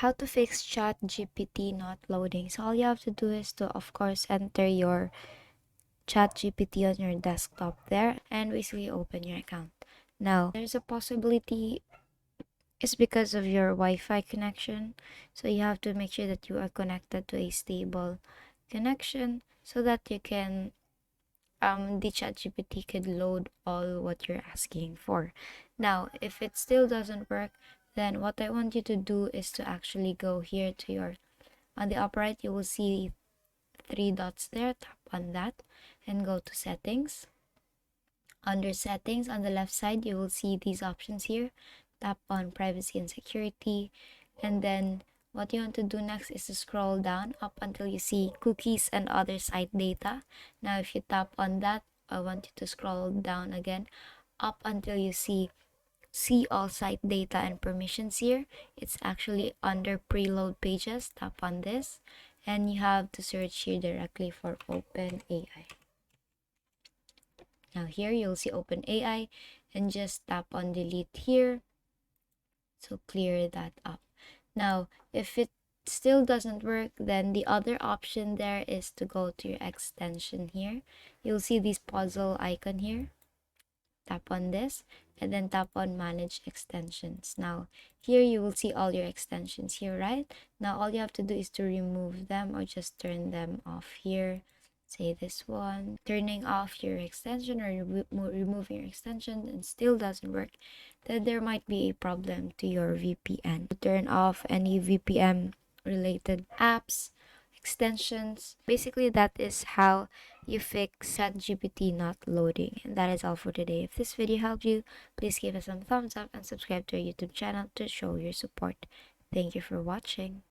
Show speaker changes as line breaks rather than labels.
how to fix ChatGPT not loading. So all you have to do is to, of course, enter your ChatGPT on your desktop there and basically open your account. Now, there's a possibility it's because of your Wi-Fi connection. So you have to make sure that you are connected to a stable connection so that you can the ChatGPT could load all what you're asking for. Now, if it still doesn't work, then what I want you to do is to actually go here to your on the upper right. You will see three dots there. Tap on that and go to settings. Under settings on the left side, you will see these options here. Tap on privacy and security, and then what you want to do next is to scroll down up until you see cookies and other site data. Now if you tap on that, I want you to scroll down again up until you see all site data and permissions here. It's actually under preload pages. Tap on this and you have to search here directly for OpenAI. Now here you'll see OpenAI and just tap on delete here. So clear that up. Now, if it still doesn't work, then the other option there is to go to your extension here. You'll see this puzzle icon here. Tap on this and then tap on manage extensions. Now, here you will see all your extensions here, right? Now, all you have to do is to remove them or just turn them off here. Say this one, turning off your extension or removing your extension and still doesn't work, then there might be a problem to your VPN. Turn off any VPN related apps, extensions. Basically, that is how you fix ChatGPT not loading. And that is all for today. If this video helped you, please give us some thumbs up and subscribe to our YouTube channel to show your support. Thank you for watching.